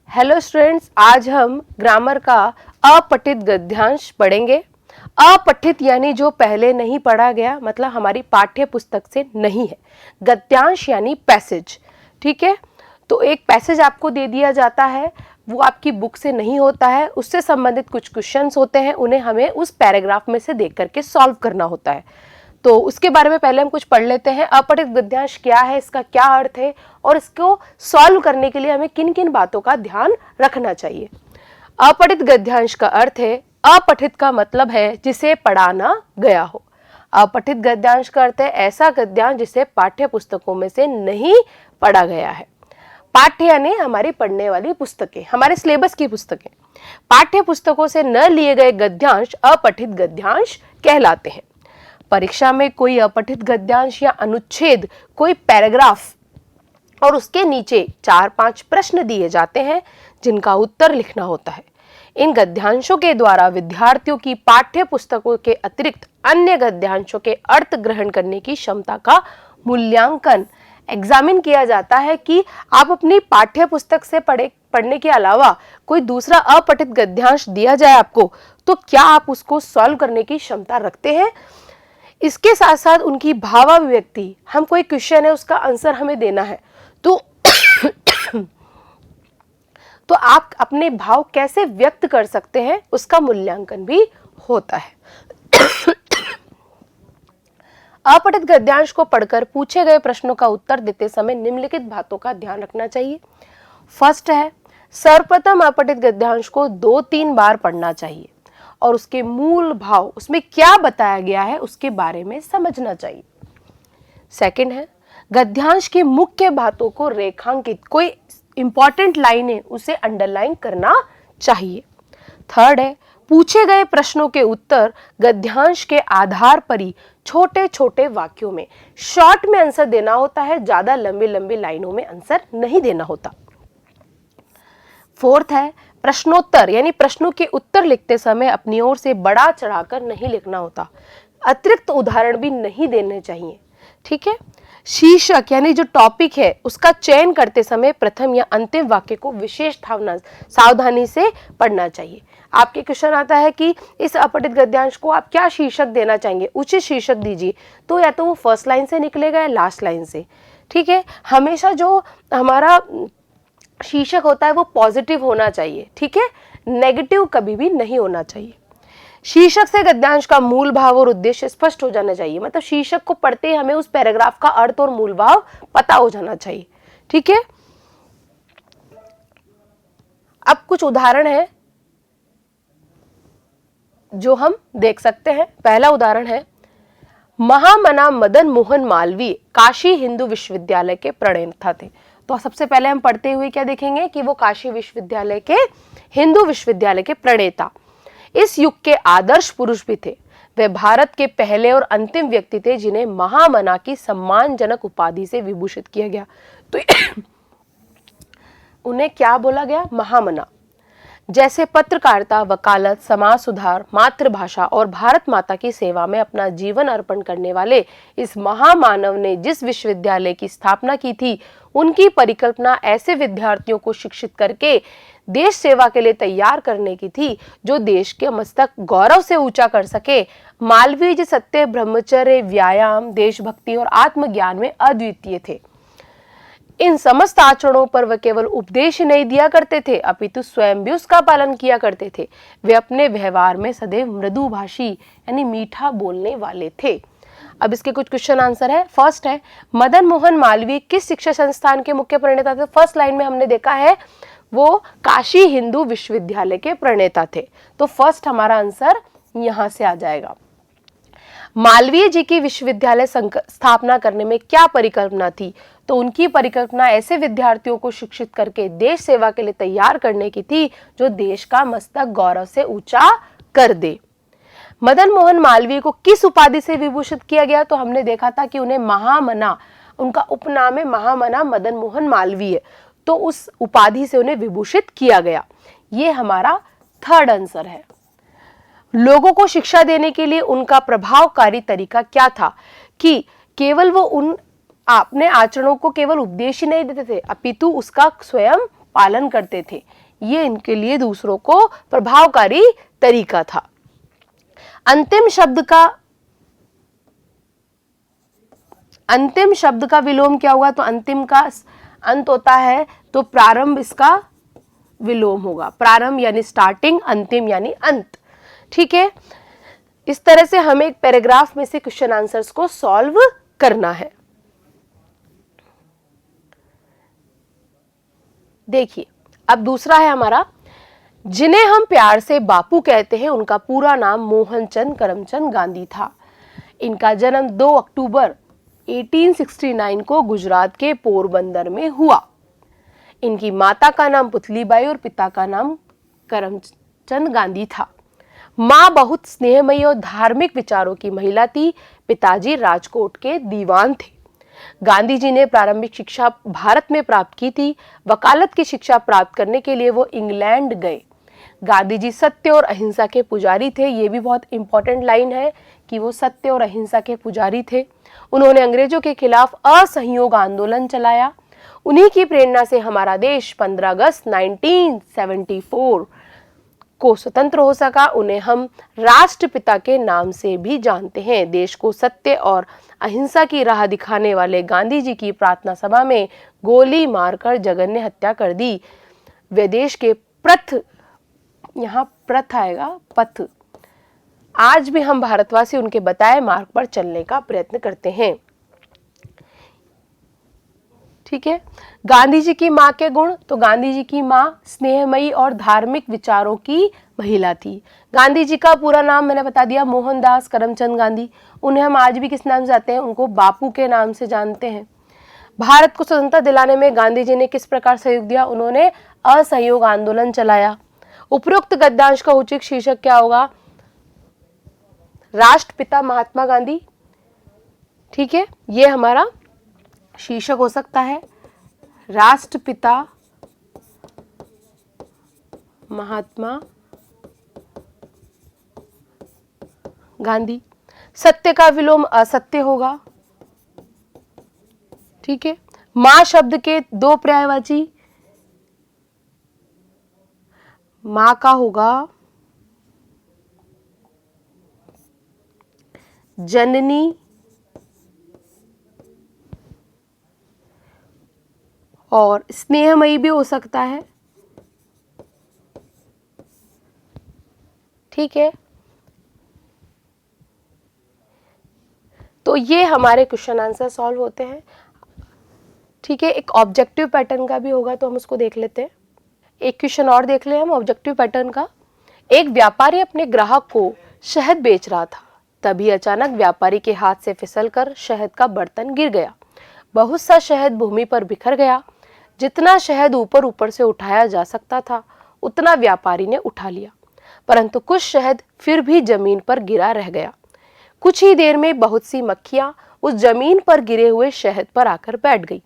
Hello students, आज हम grammar का अपठित गद्यांश पढ़ेंगे। अपठित यानी जो पहले नहीं पढ़ा गया, मतलब हमारी पाठ्य पुस्तक से नहीं है। गद्यांश यानी पैसेज, ठीक है। तो एक पैसेज आपको दे दिया जाता है, वो आपकी बुक से नहीं होता है, उससे संबंधित कुछ क्वेश्चंस होते हैं, उन्हें हमें उस पैराग्राफ में से देख करके सॉल्व करना होता है। तो उसके बारे में पहले हम कुछ पढ़ लेते हैं। अपठित गद्यांश क्या है, इसका क्या अर्थ है और इसको सॉल्व करने के लिए हमें किन किन बातों का ध्यान रखना चाहिए। अपठित गद्यांश का अर्थ है, अपठित का मतलब है जिसे पढ़ा ना गया हो। अपठित गद्यांश का अर्थ है ऐसा गद्यांश जिसे पाठ्य पुस्तकों में से नहीं पढ़ा गया है। पाठ्य यानी हमारी पढ़ने वाली पुस्तकें, हमारे सिलेबस की पुस्तकें। पाठ्य पुस्तकों से न लिए गए गद्यांश अपठित गद्यांश कहलाते हैं। परीक्षा में कोई अपठित गद्यांश या अनुच्छेद, कोई पैराग्राफ और उसके नीचे 4-5 प्रश्न दिए जाते हैं जिनका उत्तर लिखना होता है। इन गद्यांशों के द्वारा विद्यार्थियों की पाठ्य पुस्तकों के अतिरिक्त अन्य गद्यांशों के अर्थ ग्रहण करने की क्षमता का मूल्यांकन, एग्जामिन किया जाता है कि आप अपनी पाठ्य पुस्तक से पढ़ने के अलावा कोई दूसरा अपठित गद्यांश दिया जाए आपको, तो क्या आप उसको सॉल्व करने की क्षमता रखते हैं। इसके साथ साथ उनकी भावाभिव्यक्ति, हम कोई क्वेश्चन है उसका आंसर हमें देना है, तो तो आप अपने भाव कैसे व्यक्त कर सकते हैं, उसका मूल्यांकन भी होता है। अपठित गद्यांश को पढ़कर पूछे गए प्रश्नों का उत्तर देते समय निम्नलिखित बातों का ध्यान रखना चाहिए। फर्स्ट है, सर्वप्रथम अपठित गद्यांश को 2-3 बार पढ़ना चाहिए और उसके मूल भाव, उसमें क्या बताया गया है उसके बारे में समझना चाहिए। सेकंड है, गद्यांश की मुख्य बातों को रेखांकित, कोई इंपॉर्टेंट लाइन है उसे अंडरलाइन करना चाहिए। थर्ड है, पूछे गए प्रश्नों के उत्तर गद्यांश के आधार पर ही छोटे छोटे वाक्यों में, शॉर्ट में आंसर देना होता है, ज्यादा लंबी लंबी लाइनों में आंसर नहीं देना होता। फोर्थ है, प्रश्नोत्तर यानी प्रश्नों के उत्तर लिखते समय अपनी ओर से बढ़ा चढ़ाकर नहीं लिखना होता, अतिरिक्त उदाहरण भी नहीं देने चाहिए, ठीक है। शीर्षक यानी जो टॉपिक है उसका चयन करते समय प्रथम या अंतिम वाक्य को विशेष सावधानी से पढ़ना चाहिए। आपके क्वेश्चन आता है कि इस अपठित गद्यांश को आप क्या शीर्षक देना चाहेंगे, उचित शीर्षक दीजिए, तो या तो वो फर्स्ट लाइन से निकलेगा या लास्ट लाइन से, ठीक है। हमेशा जो हमारा शीर्षक होता है वो पॉजिटिव होना चाहिए, ठीक है, नेगेटिव कभी भी नहीं होना चाहिए। शीर्षक से गद्यांश का मूल भाव और उद्देश्य स्पष्ट हो जाना चाहिए, मतलब शीर्षक को पढ़ते ही हमें उस पैराग्राफ का अर्थ और मूल भाव पता हो जाना चाहिए, ठीक है। अब कुछ उदाहरण है जो हम देख सकते हैं। पहला उदाहरण है, महामना मदन मोहन मालवीय काशी हिंदू विश्वविद्यालय के प्रणेता थे। तो सबसे पहले हम पढ़ते हुए क्या देखेंगे कि वो काशी विश्वविद्यालय के, हिंदू विश्वविद्यालय के प्रणेता, इस युग के आदर्श पुरुष भी थे। वे भारत के पहले और अंतिम व्यक्ति थे जिन्हें महामना की सम्मानजनक उपाधि से विभूषित किया गया। तो उन्हें क्या बोला गया, महामना। जैसे पत्रकारिता, वकालत, समाज सुधार, मातृभाषा और भारत माता की सेवा में अपना जीवन अर्पण करने वाले इस महामानव ने जिस विश्वविद्यालय की स्थापना की थी, उनकी परिकल्पना ऐसे विद्यार्थियों को शिक्षित करके देश सेवा के लिए तैयार करने की थी जो देश के मस्तक गौरव से ऊंचा कर सके। मालवीय जी सत्य, ब्रह्मचर्य, व्यायाम, देशभक्ति और आत्मज्ञान में अद्वितीय थे। इन समस्त आचरणों पर वे केवल उपदेश नहीं दिया करते थे, अपितु स्वयं भी उसका पालन किया करते थे। वे अपने व्यवहार में सदैव मृदुभाषी यानी मीठा बोलने वाले थे। अब इसके कुछ क्वेश्चन आंसर है। फर्स्ट है, मदन मोहन मालवीय किस शिक्षा संस्थान के मुख्य प्रणेता थे। फर्स्ट लाइन में हमने देखा है वो काशी हिंदू विश्वविद्यालय के प्रणेता थे, तो फर्स्ट हमारा आंसर यहां से आ जाएगा। मालवीय जी की विश्वविद्यालय स्थापना करने में क्या परिकल्पना थी, तो उनकी परिकल्पना ऐसे विद्यार्थियों को शिक्षित करके देश सेवा के लिए तैयार करने की थी जो देश का मस्तक गौरव से ऊंचा कर दे। मदन मोहन मालवीय को किस उपाधि से विभूषित किया गया, तो हमने देखा था कि उन्हें महामना, उनका उपनाम है महामना मदन मोहन मालवीय, तो उस उपाधि से उन्हें विभूषित किया गया। ये हमारा थर्ड आंसर है। लोगों को शिक्षा देने के लिए उनका प्रभावकारी तरीका क्या था, कि केवल वो उन अपने आचरणों को केवल उपदेश ही नहीं देते थे, अपितु उसका स्वयं पालन करते थे। ये इनके लिए दूसरों को प्रभावकारी तरीका था। अंतिम शब्द का विलोम क्या होगा? तो अंतिम का अंत होता है तो प्रारंभ इसका विलोम होगा। प्रारंभ यानी स्टार्टिंग, अंतिम यानी अंत। ठीक है, इस तरह से हमें एक पैराग्राफ में से क्वेश्चन आंसर्स को सॉल्व करना है। देखिए, अब दूसरा है हमारा, जिन्हें हम प्यार से बापू कहते हैं, उनका पूरा नाम मोहनचंद करमचंद गांधी था। इनका जन्म 2 अक्टूबर 1869 को गुजरात के पोरबंदर में हुआ। इनकी माता का नाम पुतलीबाई और पिता का नाम करमचंद गांधी था। माँ बहुत स्नेहमयी और धार्मिक विचारों की महिला थी। पिताजी राजकोट के दीवान थे। गांधी जी ने प्रारंभिक शिक्षा भारत में प्राप्त की थी। वकालत की शिक्षा प्राप्त करने के लिए वो इंग्लैंड गए। गांधी जी सत्य और अहिंसा के पुजारी थे। ये भी बहुत इंपॉर्टेंट लाइन है कि वो सत्य और अहिंसा के पुजारी थे। उन्होंने अंग्रेजों के खिलाफ असहयोग आंदोलन चलाया। उन्हीं की प्रेरणा से हमारा देश 15 अगस्त 1974 को स्वतंत्र हो सका। उन्हें हम राष्ट्रपिता के नाम से भी जानते हैं। देश को सत्य और अहिंसा की राह दिखाने वाले गांधी जी की प्रार्थना सभा में गोली मारकर जघन्य हत्या कर दी। वे देश के प्रथ, यहाँ प्रथ आएगा, पथ, आज भी हम भारतवासी उनके बताए मार्ग पर चलने का प्रयत्न करते हैं। ठीक है, गांधी जी की माँ के गुण, तो गांधी जी की माँ स्नेहमयी और धार्मिक विचारों की महिला थी। गांधी जी का पूरा नाम मैंने बता दिया, मोहनदास करमचंद गांधी। उन्हें हम आज भी किस नाम से जानते हैं? उनको बापू के नाम से जानते हैं। भारत को स्वतंत्रता दिलाने में गांधी जी ने किस प्रकार सहयोग दिया? उन्होंने असहयोग आंदोलन चलाया। उपरोक्त गद्यांश का उचित शीर्षक क्या होगा? राष्ट्रपिता महात्मा गांधी। ठीक है, ये हमारा शीर्षक हो सकता है, राष्ट्रपिता महात्मा गांधी। सत्य का विलोम असत्य होगा। ठीक है, मां शब्द के दो पर्यायवाची, मां का होगा जननी और स्नेहमयी भी हो सकता है। ठीक है, तो ये हमारे क्वेश्चन आंसर सॉल्व होते हैं। ठीक है, एक ऑब्जेक्टिव पैटर्न का भी होगा तो हम उसको देख लेते हैं। एक क्वेश्चन और देख ले हम ऑब्जेक्टिव पैटर्न का। एक व्यापारी अपने ग्राहक को शहद बेच रहा था, तभी अचानक व्यापारी के हाथ से फिसलकर शहद का बर्तन गिर गया। बहुत सा शहद भूमि पर बिखर गया। जितना शहद ऊपर ऊपर से उठाया जा सकता था उतना व्यापारी ने उठा लिया, परंतु कुछ शहद फिर भी जमीन पर गिरा रह गया। कुछ ही देर में बहुत सी मक्खियां उस जमीन पर गिरे हुए शहद पर आकर बैठ गई।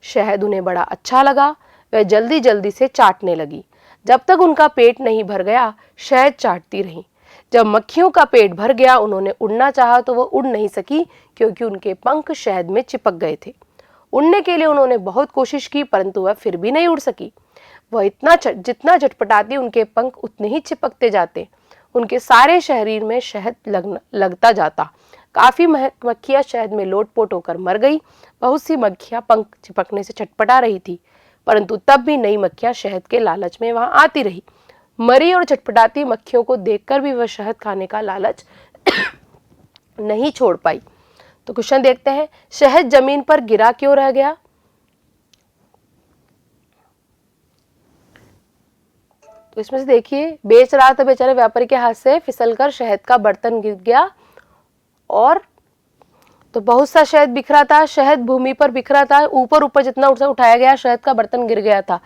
शहद उन्हें बड़ा अच्छा लगा। वह जल्दी जल्दी से चाटने लगी। जब तक उनका पेट नहीं भर गया शहद चाटती रही। जब मक्खियों का पेट भर गया उन्होंने उड़ना चाहा तो वह उड़ नहीं सकी क्योंकि उनके पंख शहद में चिपक गए थे। उड़ने के लिए उन्होंने बहुत कोशिश की परंतु वह फिर भी नहीं उड़ सकी। वह जितना झटपटाती उनके पंख उतने ही चिपकते जाते। उनके सारे शरीर में शहद लगता जाता। काफी मक्खियां शहद में लोटपोट होकर मर गई। बहुत सी मक्खियां पंख चिपकने से छटपटा रही थी, परंतु तब भी नई मक्खियां शहद के लालच में वहां आती रही। मरी और छटपटाती मक्खियों को देखकर भी वह शहद खाने का लालच नहीं छोड़ पाई। तो क्वेश्चन देखते हैं, शहद जमीन पर गिरा क्यों रह गया? तो इसमें से देखिए, बेच रहा था बेचारे व्यापारी के हाथ से फिसलकर शहद का बर्तन गिर गया और तो बहुत सा शहद बिखरा था। शहद भूमि पर बिखरा था। ऊपर ऊपर जितना उठाया गया शहद का बर्तन गिर गया था,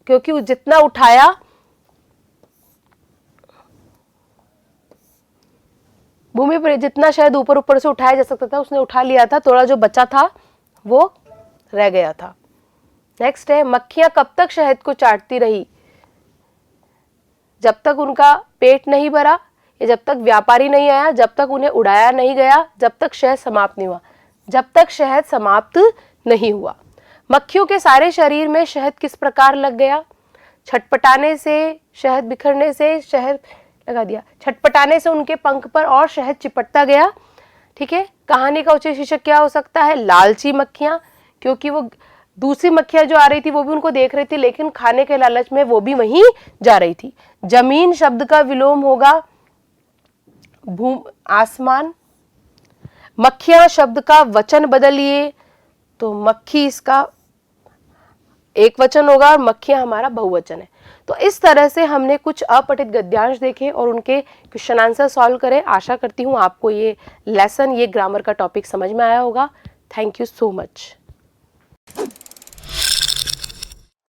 क्योंकि जितना उठाया भूमि पर जितना शहद ऊपर ऊपर से उठाया जा सकता था उसने उठा लिया था। थोड़ा जो बचा था वो रह गया था। नेक्स्ट है, मक्खियां कब तक शहद को चाटती रही? जब तक उनका पेट नहीं भरा या जब तक व्यापारी नहीं आया, जब तक उन्हें उड़ाया नहीं गया, जब तक शहद समाप्त नहीं हुआ। जब तक शहद समाप्त नहीं हुआ। मक्खियों के सारे शरीर में शहद किस प्रकार लग गया? छटपटाने से, शहद बिखरने से, शहद लगा दिया, छटपटाने से उनके पंख पर और शहद चिपटता गया। ठीक है, कहानी का उचित शीर्षक क्या हो सकता है? लालची मक्खियां, क्योंकि वो दूसरी मक्खियां जो आ रही थी वो भी उनको देख रही थी, लेकिन खाने के लालच में वो भी वहीं जा रही थी। जमीन शब्द का विलोम होगा आसमान। मक्खियां शब्द का वचन बदलिए तो मक्खी इसका एक वचन होगा और मक्खियां हमारा बहुवचन है। तो इस तरह से हमने कुछ अपठित गद्यांश देखे और उनके क्वेश्चन आंसर सॉल्व करे। आशा करती हूँ आपको ये लेसन, ये ग्रामर का टॉपिक समझ में आया होगा। Thank you so much.